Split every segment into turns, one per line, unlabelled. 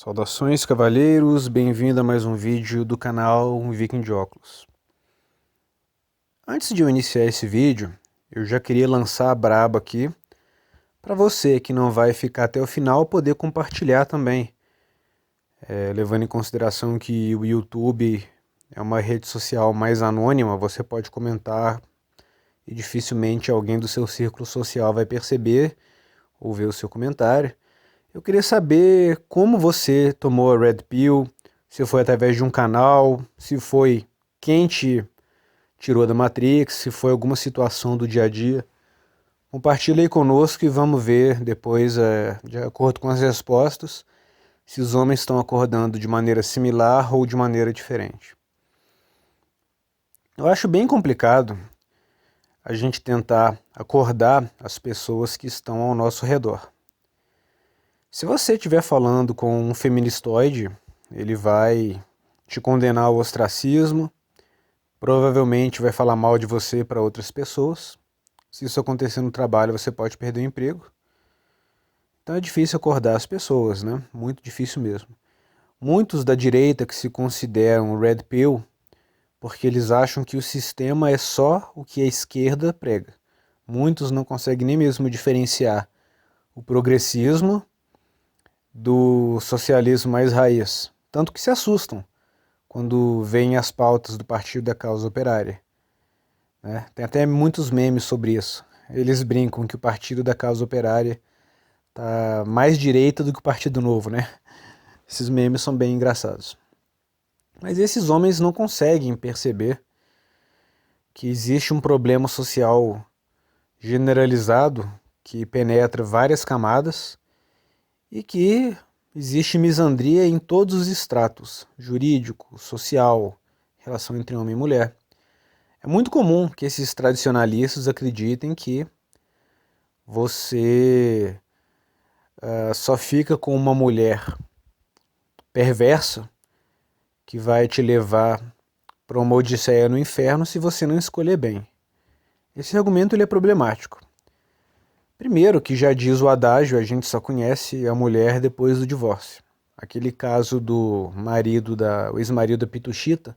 Saudações, cavalheiros, bem-vindo a mais um vídeo do canal Um Viking de Óculos. Antes de eu iniciar esse vídeo, eu já queria lançar a braba aqui para você que não vai ficar até o final poder compartilhar também. Levando em consideração que o YouTube é uma rede social mais anônima, você pode comentar e dificilmente alguém do seu círculo social vai perceber ou ver o seu comentário. Eu queria saber como você tomou a Red Pill, se foi através de um canal, se foi quem te tirou da Matrix, se foi alguma situação do dia a dia. Compartilhe aí conosco e vamos ver depois, de acordo com as respostas, se os homens estão acordando de maneira similar ou de maneira diferente. Eu acho bem complicado a gente tentar acordar as pessoas que estão ao nosso redor. Se você estiver falando com um feministoide, ele vai te condenar ao ostracismo, provavelmente vai falar mal de você para outras pessoas. Se isso acontecer no trabalho, você pode perder o emprego. Então é difícil acordar as pessoas, né? Muito difícil mesmo. Muitos da direita que se consideram Red Pill, porque eles acham que o sistema é só o que a esquerda prega. Muitos não conseguem nem mesmo diferenciar o progressismo do socialismo mais raiz, tanto que se assustam quando veem as pautas do Partido da Causa Operária. Tem até muitos memes sobre isso. Eles brincam que o Partido da Causa Operária está mais direita do que o Partido Novo, né? Esses memes são bem engraçados. Mas esses homens não conseguem perceber que existe um problema social generalizado que penetra várias camadas e que existe misandria em todos os estratos, jurídico, social, relação entre homem e mulher. É muito comum que esses tradicionalistas acreditem que você só fica com uma mulher perversa que vai te levar para uma odisseia no inferno se você não escolher bem. Esse argumento ele é problemático. Primeiro, que já diz o adágio, a gente só conhece a mulher depois do divórcio. Aquele caso do o ex-marido da Pituchita,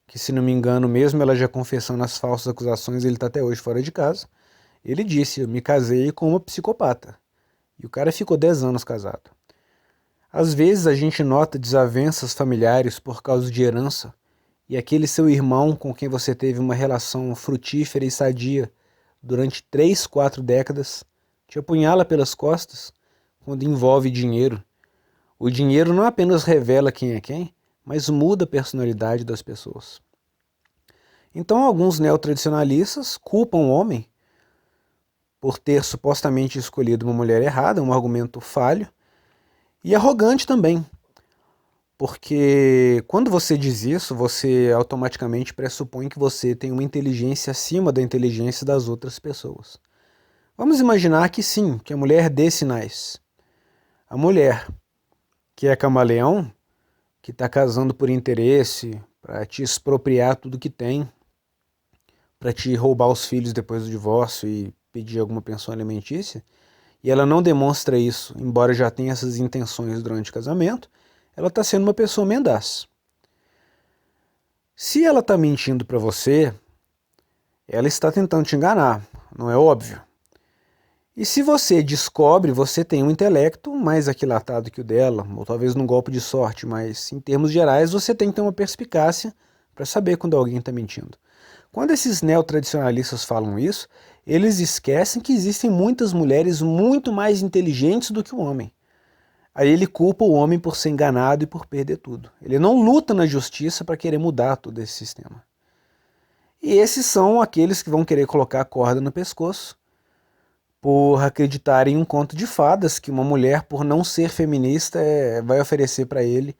que se não me engano, mesmo ela já confessando as falsas acusações, ele está até hoje fora de casa. Ele disse, eu me casei com uma psicopata. E o cara ficou 10 anos casado. Às vezes a gente nota desavenças familiares por causa de herança, e aquele seu irmão com quem você teve uma relação frutífera e sadia durante 3, 4 décadas, te apunhala pelas costas quando envolve dinheiro. O dinheiro não apenas revela quem é quem, mas muda a personalidade das pessoas. Então alguns neotradicionalistas culpam o homem por ter supostamente escolhido uma mulher errada, um argumento falho, e arrogante também. Porque quando você diz isso, você automaticamente pressupõe que você tem uma inteligência acima da inteligência das outras pessoas. Vamos imaginar que sim, que a mulher dê sinais. A mulher que é camaleão, que está casando por interesse, para te expropriar tudo que tem, para te roubar os filhos depois do divórcio e pedir alguma pensão alimentícia, e ela não demonstra isso, embora já tenha essas intenções durante o casamento, ela está sendo uma pessoa mendaz. Se ela está mentindo para você, ela está tentando te enganar, não é óbvio? E se você descobre, você tem um intelecto mais aquilatado que o dela, ou talvez num golpe de sorte, mas em termos gerais você tem que ter uma perspicácia para saber quando alguém está mentindo. Quando esses neotradicionalistas falam isso, eles esquecem que existem muitas mulheres muito mais inteligentes do que o homem. Aí ele culpa o homem por ser enganado e por perder tudo. Ele não luta na justiça para querer mudar todo esse sistema. E esses são aqueles que vão querer colocar a corda no pescoço por acreditar em um conto de fadas que uma mulher, por não ser feminista, vai oferecer para ele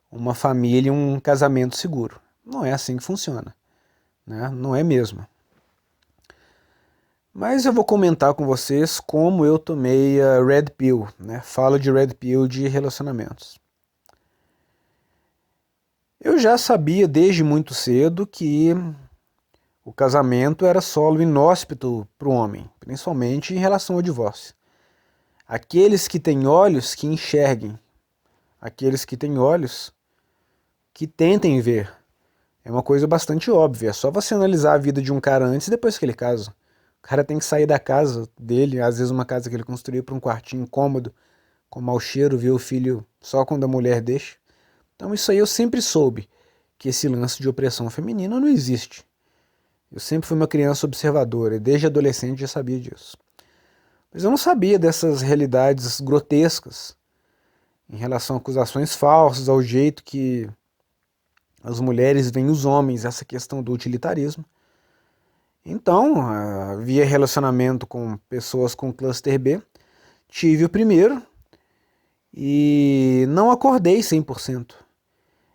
uma família e um casamento seguro. Não é assim que funciona, né? Não é mesmo. Mas eu vou comentar com vocês como eu tomei a Red Pill, né? Falo de Red Pill de relacionamentos. Eu já sabia desde muito cedo que o casamento era solo inóspito para o homem, principalmente em relação ao divórcio. Aqueles que têm olhos que enxerguem aqueles que têm olhos, que tentem ver. É uma coisa bastante óbvia, é só você analisar a vida de um cara antes e depois que ele casa. O cara tem que sair da casa dele, às vezes uma casa que ele construiu, para um quartinho cômodo, com mau cheiro, ver o filho só quando a mulher deixa. Então isso aí eu sempre soube, que esse lance de opressão feminina não existe. Eu sempre fui uma criança observadora, e desde adolescente já sabia disso. Mas eu não sabia dessas realidades grotescas em relação a acusações falsas, ao jeito que as mulheres veem os homens, essa questão do utilitarismo. Então, via relacionamento com pessoas com cluster B, tive o primeiro e não acordei 100%.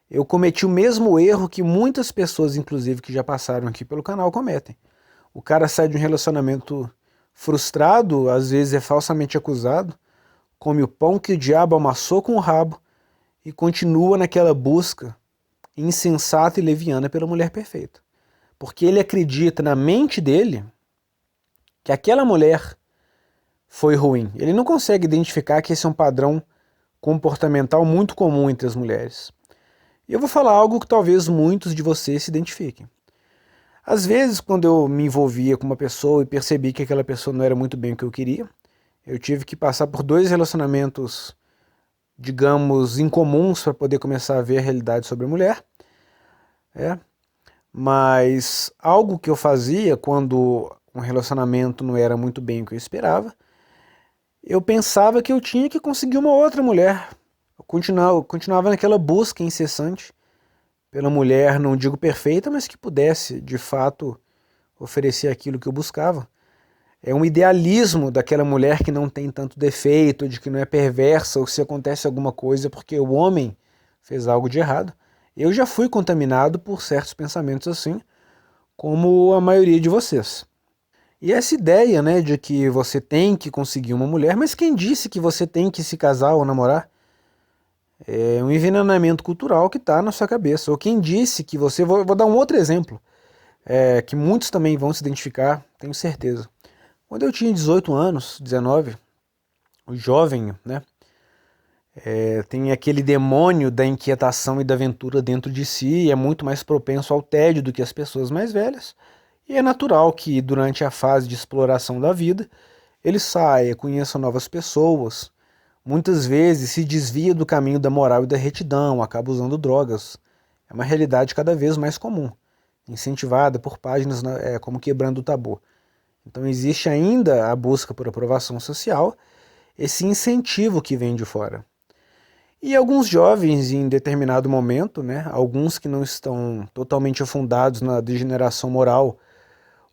Eu cometi o mesmo erro que muitas pessoas, inclusive, que já passaram aqui pelo canal, cometem. O cara sai de um relacionamento frustrado, às vezes é falsamente acusado, come o pão que o diabo amassou com o rabo e continua naquela busca insensata e leviana pela mulher perfeita. Porque ele acredita na mente dele que aquela mulher foi ruim. Ele não consegue identificar que esse é um padrão comportamental muito comum entre as mulheres. E eu vou falar algo que talvez muitos de vocês se identifiquem. Às vezes, quando eu me envolvia com uma pessoa e percebi que aquela pessoa não era muito bem o que eu queria, eu tive que passar por 2 relacionamentos, digamos, incomuns para poder começar a ver a realidade sobre a mulher. Mas algo que eu fazia quando um relacionamento não era muito bem o que eu esperava, eu pensava que eu tinha que conseguir uma outra mulher. Eu continuava naquela busca incessante pela mulher, não digo perfeita, mas que pudesse, de fato, oferecer aquilo que eu buscava. É um idealismo daquela mulher que não tem tanto defeito, de que não é perversa, ou se acontece alguma coisa porque o homem fez algo de errado. Eu já fui contaminado por certos pensamentos assim, como a maioria de vocês. E essa ideia, né, de que você tem que conseguir uma mulher, mas quem disse que você tem que se casar ou namorar? É um envenenamento cultural que está na sua cabeça. Ou quem disse que você... Vou dar um outro exemplo, que muitos também vão se identificar, tenho certeza. Quando eu tinha 18 anos, 19, o jovem, né, tem aquele demônio da inquietação e da aventura dentro de si e é muito mais propenso ao tédio do que as pessoas mais velhas. E é natural que durante a fase de exploração da vida, ele saia, conheça novas pessoas, muitas vezes se desvia do caminho da moral e da retidão, acaba usando drogas. É uma realidade cada vez mais comum, incentivada por páginas como Quebrando o Tabu. Então existe ainda a busca por aprovação social, esse incentivo que vem de fora. E alguns jovens, em determinado momento, né, alguns que não estão totalmente afundados na degeneração moral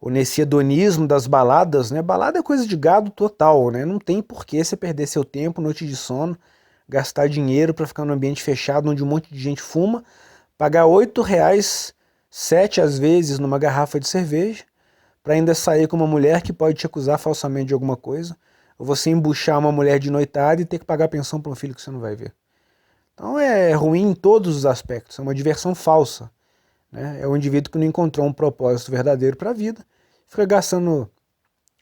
ou nesse hedonismo das baladas, né? Balada é coisa de gado total, né? Não tem por que você perder seu tempo, noite de sono, gastar dinheiro para ficar num ambiente fechado onde um monte de gente fuma, pagar R$ 8, 7 às vezes numa garrafa de cerveja, para ainda sair com uma mulher que pode te acusar falsamente de alguma coisa, ou você embuchar uma mulher de noitada e ter que pagar pensão para um filho que você não vai ver. Então é ruim em todos os aspectos, é uma diversão falsa. Né? É um indivíduo que não encontrou um propósito verdadeiro para a vida, fica gastando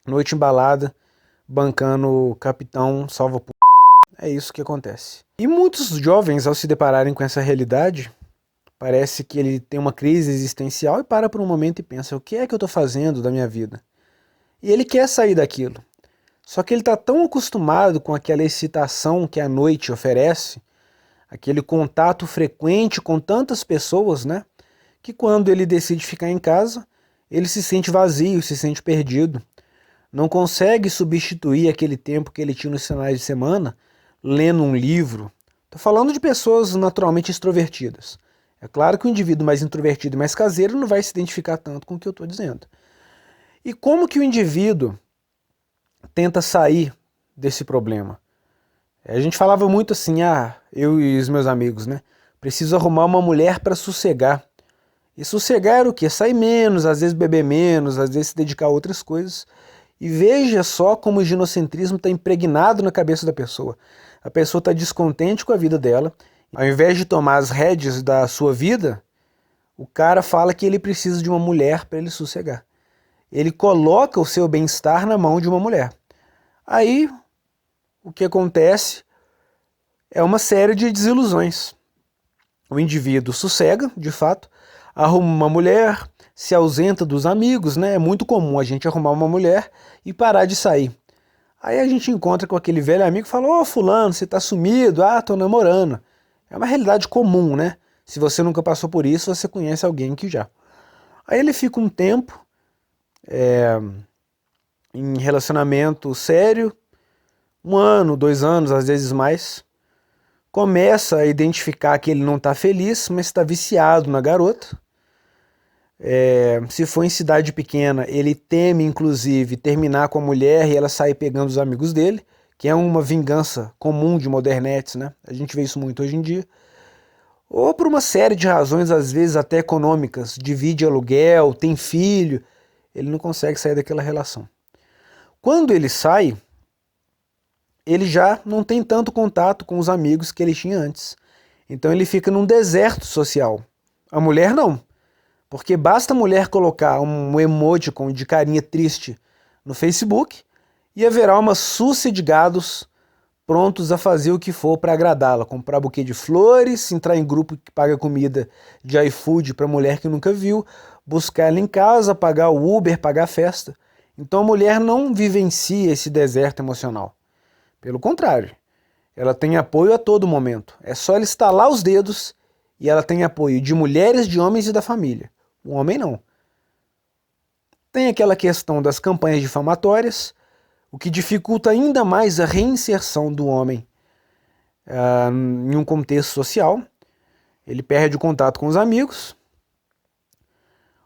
noite em balada, bancando capitão salva por... É isso que acontece. E muitos jovens, ao se depararem com essa realidade, parece que ele tem uma crise existencial e para por um momento e pensa, o que é que eu estou fazendo da minha vida? E ele quer sair daquilo. Só que ele está tão acostumado com aquela excitação que a noite oferece, aquele contato frequente com tantas pessoas, né? Que quando ele decide ficar em casa, ele se sente vazio, se sente perdido. Não consegue substituir aquele tempo que ele tinha nos finais de semana lendo um livro. Estou falando de pessoas naturalmente extrovertidas. É claro que o indivíduo mais introvertido e mais caseiro não vai se identificar tanto com o que eu estou dizendo. E como que o indivíduo tenta sair desse problema? A gente falava muito assim, eu e os meus amigos, né? Preciso arrumar uma mulher para sossegar. E sossegar era o quê? Sair menos, às vezes beber menos, às vezes se dedicar a outras coisas. E veja só como o ginocentrismo está impregnado na cabeça da pessoa. A pessoa está descontente com a vida dela. Ao invés de tomar as rédeas da sua vida, o cara fala que ele precisa de uma mulher para ele sossegar. Ele coloca o seu bem-estar na mão de uma mulher. Aí, o que acontece? é uma série de desilusões. O indivíduo sossega, de fato, arruma uma mulher, se ausenta dos amigos, né? É muito comum a gente arrumar uma mulher e parar de sair. Aí a gente encontra com aquele velho amigo e fala: ô fulano, você tá sumido? Ah, tô namorando. É uma realidade comum, né? Se você nunca passou por isso, você conhece alguém que já. Aí ele fica um tempo em relacionamento sério, 1 ano, 2 anos, às vezes mais. Começa a identificar que ele não está feliz, mas está viciado na garota. Se for em cidade pequena, ele teme, inclusive, terminar com a mulher e ela sair pegando os amigos dele, que é uma vingança comum de modernetes, né? A gente vê isso muito hoje em dia. Ou por uma série de razões, às vezes até econômicas, divide aluguel, tem filho, ele não consegue sair daquela relação. Quando ele sai, ele já não tem tanto contato com os amigos que ele tinha antes. Então ele fica num deserto social. A mulher não. Porque basta a mulher colocar um emoticon de carinha triste no Facebook e haverá uma súcia de gados prontos a fazer o que for para agradá-la. Comprar buquê de flores, entrar em grupo que paga comida de iFood para mulher que nunca viu, buscar ela em casa, pagar o Uber, pagar a festa. Então a mulher não vivencia esse deserto emocional. Pelo contrário, ela tem apoio a todo momento. É só ela estalar os dedos e ela tem apoio de mulheres, de homens e da família. O homem não. Tem aquela questão das campanhas difamatórias, o que dificulta ainda mais a reinserção do homem em um contexto social. Ele perde o contato com os amigos.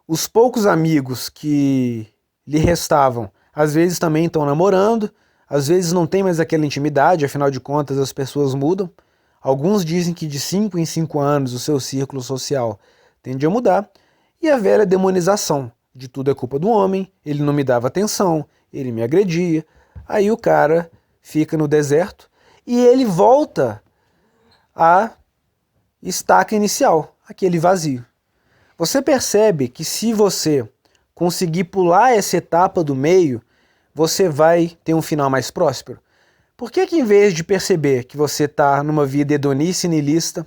Os poucos amigos que lhe restavam, às vezes também estão namorando, às vezes não tem mais aquela intimidade, afinal de contas as pessoas mudam. Alguns dizem que de 5 em 5 anos o seu círculo social tende a mudar. E a velha demonização, de tudo é culpa do homem, ele não me dava atenção, ele me agredia. Aí o cara fica no deserto e ele volta à estaca inicial, aquele vazio. Você percebe que se você conseguir pular essa etapa do meio, você vai ter um final mais próspero? Por que em vez de perceber que você está numa vida hedonista e niilista,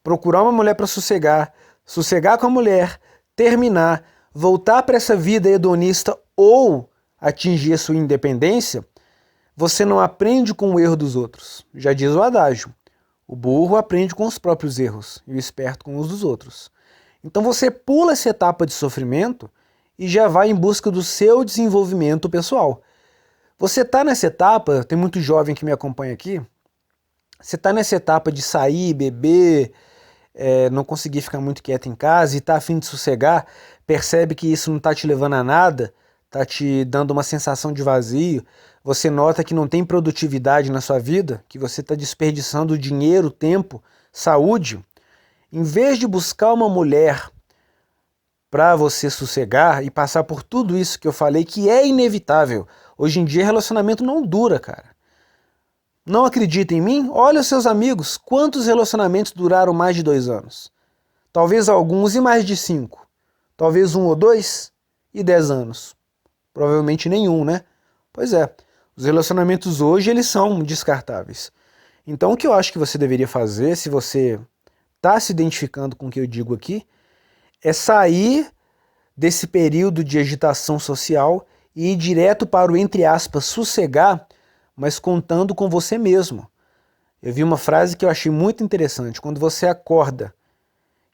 procurar uma mulher para sossegar com a mulher, terminar, voltar para essa vida hedonista ou atingir a sua independência, você não aprende com o erro dos outros? Já diz o adágio, o burro aprende com os próprios erros e o esperto com os dos outros. Então você pula essa etapa de sofrimento e já vai em busca do seu desenvolvimento pessoal. Você está nessa etapa, tem muito jovem que me acompanha aqui, você está nessa etapa de sair, beber, não conseguir ficar muito quieto em casa e está a fim de sossegar, percebe que isso não está te levando a nada, está te dando uma sensação de vazio, você nota que não tem produtividade na sua vida, que você está desperdiçando dinheiro, tempo, saúde. Em vez de buscar uma mulher para você sossegar e passar por tudo isso que eu falei, que é inevitável. Hoje em dia relacionamento não dura, cara. Não acredita em mim? Olha os seus amigos, quantos relacionamentos duraram mais de 2 anos? Talvez alguns e mais de 5. Talvez 1 ou 2 e 10 anos. Provavelmente nenhum, né? Pois é, os relacionamentos hoje eles são descartáveis. Então o que eu acho que você deveria fazer, se você está se identificando com o que eu digo aqui, é sair desse período de agitação social e ir direto para o, entre aspas, sossegar, mas contando com você mesmo. Eu vi uma frase que eu achei muito interessante. Quando você acorda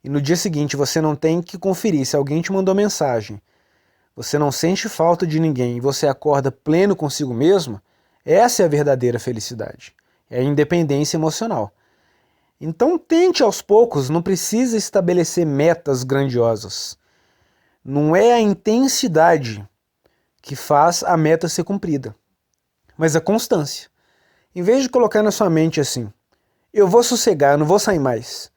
e no dia seguinte você não tem que conferir se alguém te mandou mensagem, você não sente falta de ninguém e você acorda pleno consigo mesmo, essa é a verdadeira felicidade. É a independência emocional. Então tente aos poucos, não precisa estabelecer metas grandiosas. Não é a intensidade que faz a meta ser cumprida, mas a constância. Em vez de colocar na sua mente assim, eu vou sossegar, eu não vou sair mais,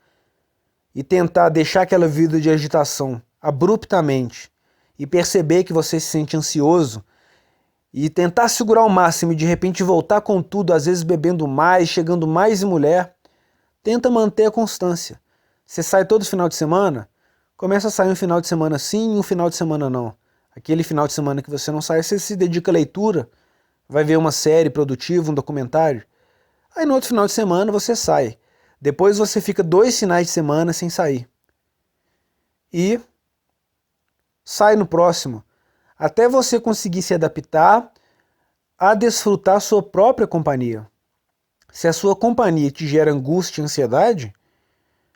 e tentar deixar aquela vida de agitação abruptamente, e perceber que você se sente ansioso, e tentar segurar ao máximo e de repente voltar com tudo, às vezes bebendo mais, chegando mais em mulher, tenta manter a constância. Você sai todo final de semana, começa a sair um final de semana sim e um final de semana não. Aquele final de semana que você não sai, você se dedica à leitura, vai ver uma série produtiva, um documentário. Aí no outro final de semana você sai. Depois você fica 2 finais de semana sem sair. E sai no próximo. Até você conseguir se adaptar a desfrutar sua própria companhia. Se a sua companhia te gera angústia e ansiedade,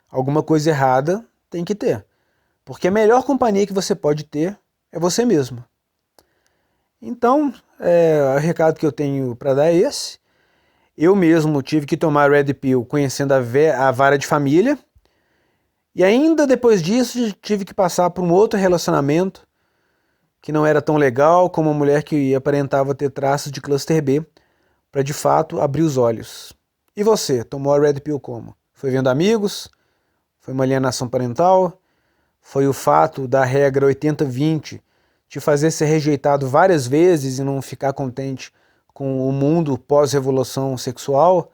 alguma coisa errada tem que ter. Porque a melhor companhia que você pode ter é você mesmo. Então, o recado que eu tenho para dar é esse. Eu mesmo tive que tomar Red Pill conhecendo a vara de família. E ainda depois disso tive que passar por um outro relacionamento que não era tão legal, com uma mulher que aparentava ter traços de cluster B, para de fato abrir os olhos. E você, tomou a Red Pill como? Foi vendo amigos? Foi uma alienação parental? Foi o fato da regra 80-20 te fazer ser rejeitado várias vezes e não ficar contente com o mundo pós-revolução sexual?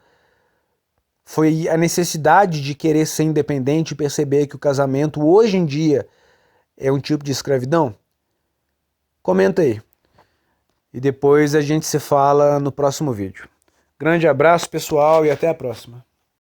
Foi a necessidade de querer ser independente e perceber que o casamento hoje em dia é um tipo de escravidão? Comenta aí. E depois a gente se fala no próximo vídeo. Grande abraço, pessoal, e até a próxima.